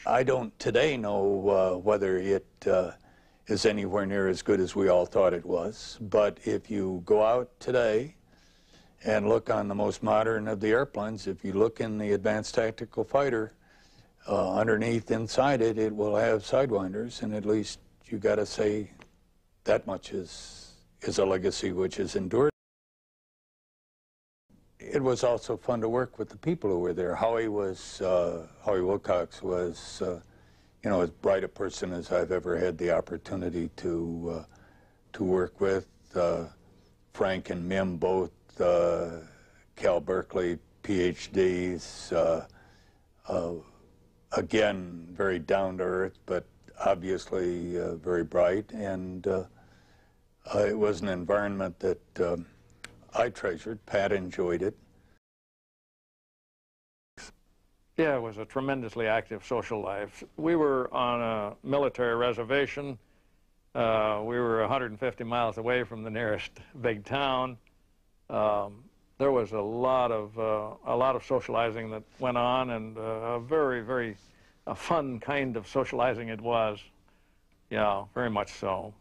I don't today know whether it is anywhere near as good as we all thought it was, but if you go out today and look on the most modern of the airplanes, if you look in the Advanced Tactical Fighter, underneath inside it, it will have Sidewinders, and at least you got to say that much is a legacy which has endured. It was also fun to work with the people who were there. Howie Wilcox was, you know, as bright a person as I've ever had the opportunity to work with. Frank and Mim, both Cal Berkeley PhDs. Again, very down to earth, but obviously very bright, and it was an environment that I treasured. Pat enjoyed it. Yeah, it was a tremendously active social life. We were on a military reservation. We were 150 miles away from the nearest big town. There was a lot of socializing that went on, and a very fun kind of socializing it was. Yeah, very much so.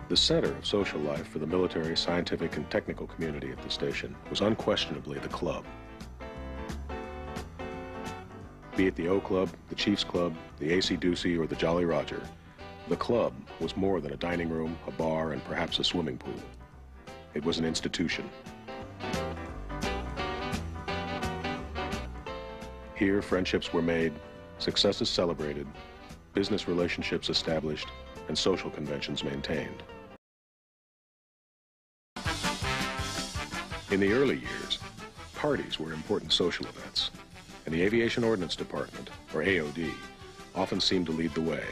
The center of social life for the military, scientific, and technical community at the station was unquestionably the club. Be it the O Club, the Chiefs Club, the AC Doocy, or the Jolly Roger, the club was more than a dining room, a bar, and perhaps a swimming pool. It was an institution. Here, friendships were made, successes celebrated, business relationships established, and social conventions maintained. In the early years, parties were important social events, and the Aviation Ordnance Department, or AOD, often seemed to lead the way.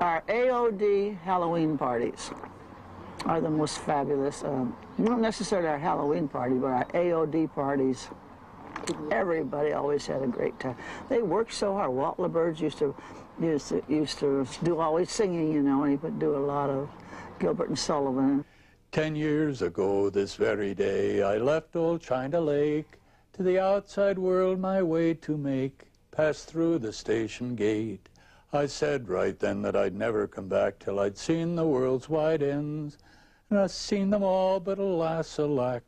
Our AOD Halloween parties are the most fabulous. Not necessarily our Halloween party, but our AOD parties. Everybody always had a great time. They worked so hard. WaltLaBerge used to do always singing, you know, and he would do a lot of Gilbert and Sullivan. 10 years ago this very day, I left old China Lake to the outside world my way to make, passed through the station gate. I said right then that I'd never come back till I'd seen the world's wide ends, and I've seen them all, but alas, alack,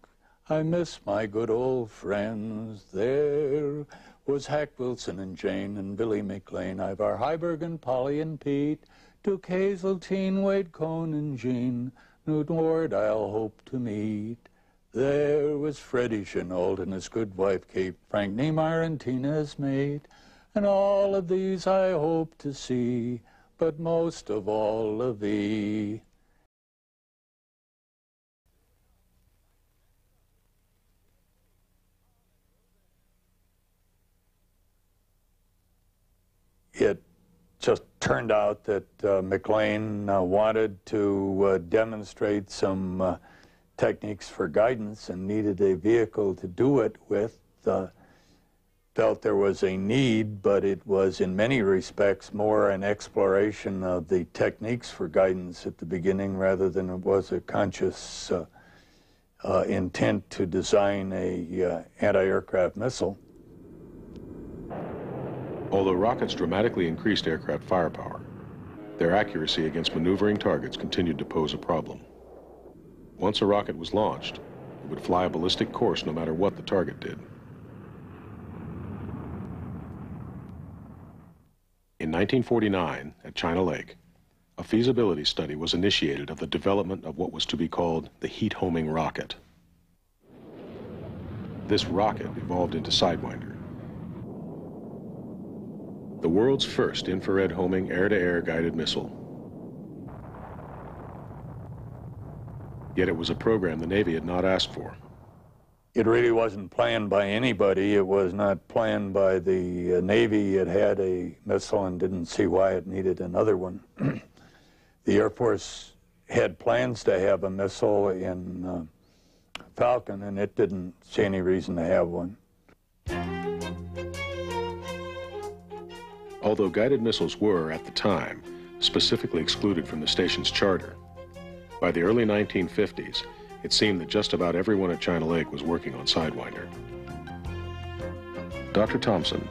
I miss my good old friends. There was Hack Wilson and Jane and Billy McLean, Ivar Heiberg and Polly and Pete, Duke Hazeltine, Wade Cohn and Jean, Newton Ward I'll hope to meet. There was Freddie Chenault and his good wife Kate, Frank Niemeyer and Tina's mate, and all of these I hope to see, but most of all of thee. It just turned out that McLean wanted to demonstrate some techniques for guidance and needed a vehicle to do it with. Felt there was a need, but it was in many respects more an exploration of the techniques for guidance at the beginning rather than it was a conscious intent to design a anti-aircraft missile. Although rockets dramatically increased aircraft firepower, their accuracy against maneuvering targets continued to pose a problem. Once a rocket was launched, it would fly a ballistic course no matter what the target did. In 1949, at China Lake, a feasibility study was initiated of the development of what was to be called the heat-homing rocket. This rocket evolved into Sidewinder, the world's first infrared homing air-to-air guided missile. Yet it was a program the Navy had not asked for. It really wasn't planned by anybody. It was not planned by the Navy. It had a missile and didn't see why it needed another one. The Air Force had plans to have a missile in Falcon, and it didn't see any reason to have one. Although guided missiles were, at the time, specifically excluded from the station's charter. By the early 1950s, it seemed that just about everyone at China Lake was working on Sidewinder. Dr. Thompson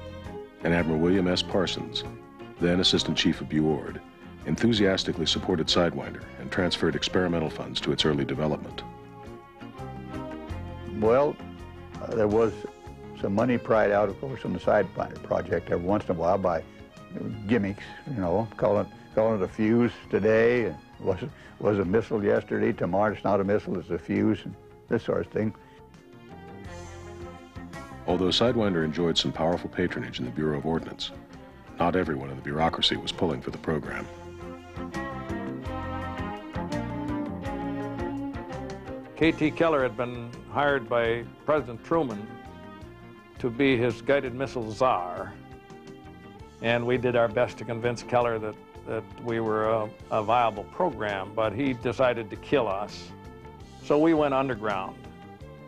and Admiral William S. Parsons, then Assistant Chief of Buord, enthusiastically supported Sidewinder and transferred experimental funds to its early development. Well, there was some money pried out, of course, on the Sidewinder project every once in a while by gimmicks, you know, calling it a fuse today. It was a missile yesterday. Tomorrow it's not a missile, it's a fuse, and this sort of thing. Although Sidewinder enjoyed some powerful patronage in the Bureau of Ordnance, not everyone in the bureaucracy was pulling for the program. K.T. Keller had been hired by President Truman to be his guided missile czar, and we did our best to convince Keller that we were a viable program, but he decided to kill us. So we went underground.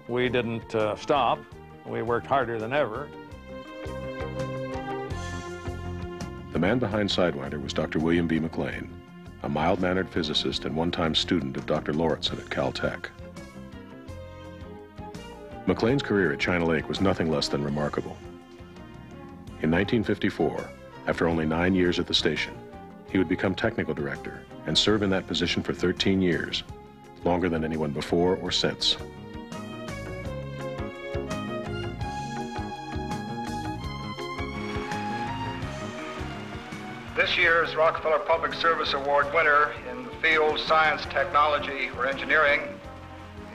We didn't stop. We worked harder than ever. The man behind Sidewinder was Dr. William B. McLean, a mild-mannered physicist and one-time student of Dr. Lauritsen at Caltech. McLean's career at China Lake was nothing less than remarkable. In 1954, after only 9 years at the station, he would become technical director and serve in that position for 13 years, longer than anyone before or since. This year's Rockefeller Public Service Award winner in the field Science, Technology, or Engineering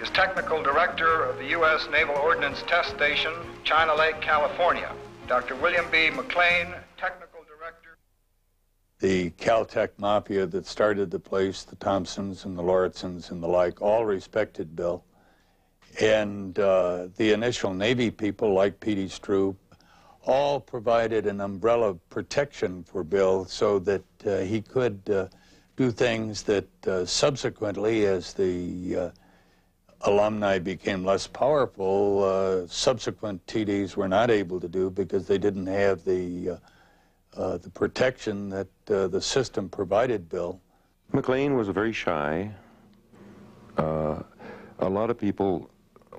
is Technical Director of the U.S. Naval Ordnance Test Station, China Lake, California, Dr. William B. McLean, Technical Director. The Caltech mafia that started the place, the Thompsons and the Lauritsens and the like, all respected Bill. And the initial Navy people, like Petey Stroop, all provided an umbrella of protection for Bill so that he could do things that subsequently, as the alumni became less powerful, subsequent TDs were not able to do because they didn't have the protection that the system provided Bill. McLean was very shy. A lot of people,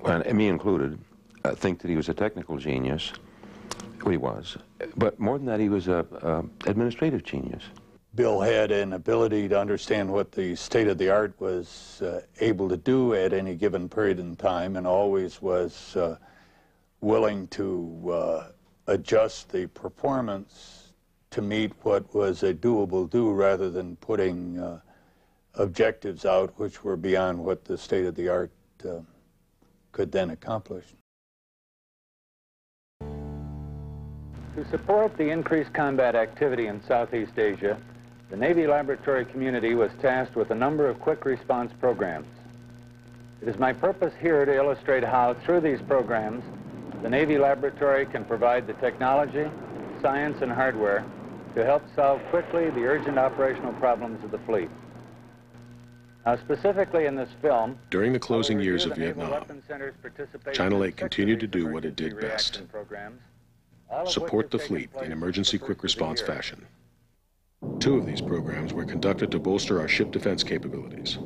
and me included, think that he was a technical genius. Well, he was. But more than that, he was an administrative genius. Bill had an ability to understand what the state-of-the-art was able to do at any given period in time, and always was willing to adjust the performance to meet what was a doable do rather than putting objectives out which were beyond what the state-of-the-art could then accomplish. To support the increased combat activity in Southeast Asia, the Navy laboratory community was tasked with a number of quick response programs. It is my purpose here to illustrate how, through these programs, the Navy laboratory can provide the technology, science, and hardware to help solve quickly the urgent operational problems of the fleet. Now, specifically in this film, during the closing years of Vietnam, China Lake continued to do what it did best: support the fleet in emergency quick response fashion. 2 of these programs were conducted to bolster our ship defense capabilities.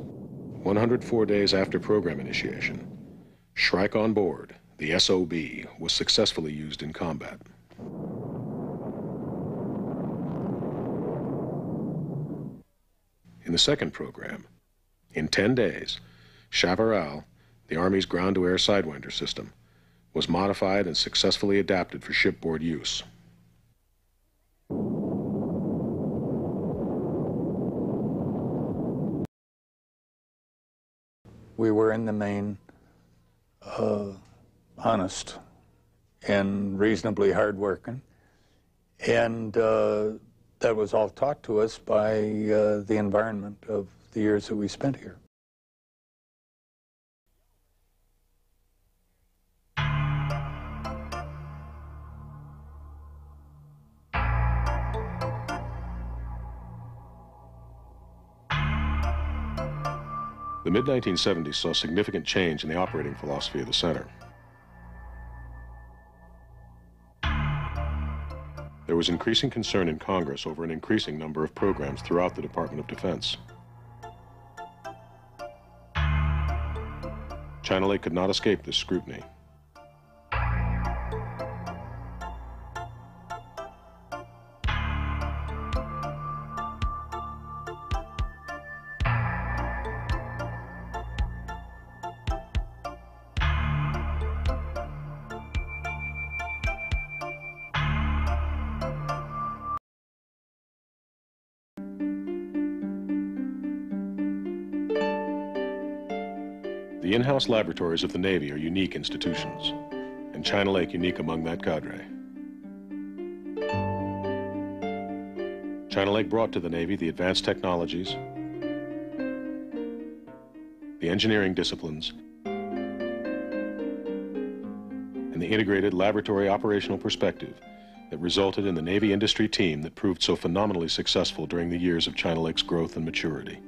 104 days after program initiation, Shrike on Board, the SOB, was successfully used in combat. In the second program, in 10 days, Chaparral, the Army's ground-to-air Sidewinder system, was modified and successfully adapted for shipboard use. We were in the main honest and reasonably hardworking, and that was all taught to us by the environment of the years that we spent here. The mid-1970s saw significant change in the operating philosophy of the center. There was increasing concern in Congress over an increasing number of programs throughout the Department of Defense. China Lake could not escape this scrutiny. The in-house laboratories of the Navy are unique institutions, and China Lake unique among that cadre. China Lake brought to the Navy the advanced technologies, the engineering disciplines, and the integrated laboratory operational perspective that resulted in the Navy industry team that proved so phenomenally successful during the years of China Lake's growth and maturity.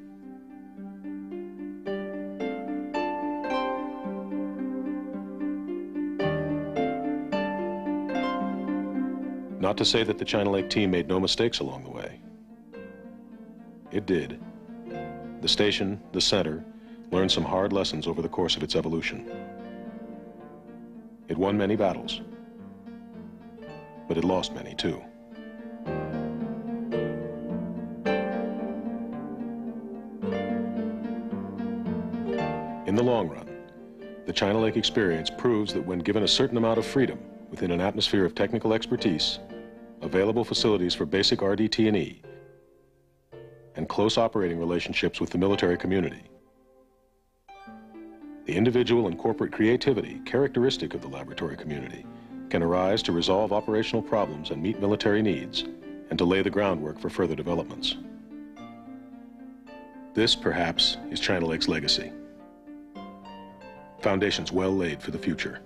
Not to say that the China Lake team made no mistakes along the way. It did. The station, the center, learned some hard lessons over the course of its evolution. It won many battles, but it lost many too. In the long run, the China Lake experience proves that when given a certain amount of freedom within an atmosphere of technical expertise, available facilities for basic RDT&E, and close operating relationships with the military community, the individual and corporate creativity characteristic of the laboratory community can arise to resolve operational problems and meet military needs, and to lay the groundwork for further developments. This, perhaps, is China Lake's legacy. Foundations well laid for the future.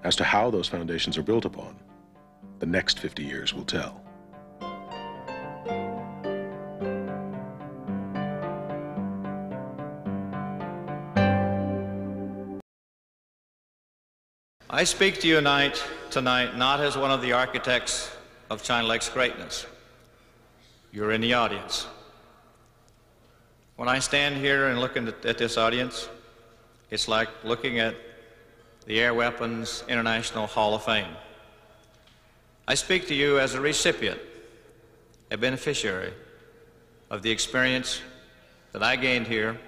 As to how those foundations are built upon, the next 50 years will tell. I speak to you tonight not as one of the architects of China Lake's greatness. You're in the audience. When I stand here and look at this audience, it's like looking at the Air Weapons International Hall of Fame. I speak to you as a recipient, a beneficiary of the experience that I gained here,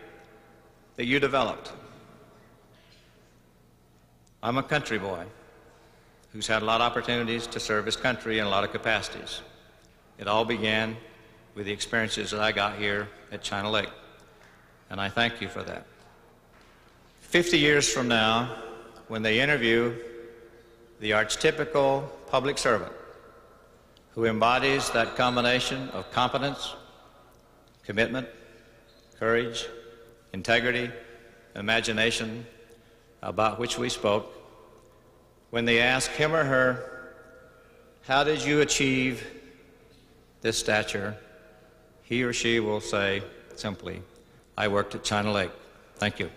that you developed. I'm a country boy who's had a lot of opportunities to serve his country in a lot of capacities. It all began with the experiences that I got here at China Lake, and I thank you for that. 50 years from now, when they interview the archetypical public servant who embodies that combination of competence, commitment, courage, integrity, imagination about which we spoke, when they ask him or her, how did you achieve this stature, he or she will say simply, I worked at China Lake. Thank you.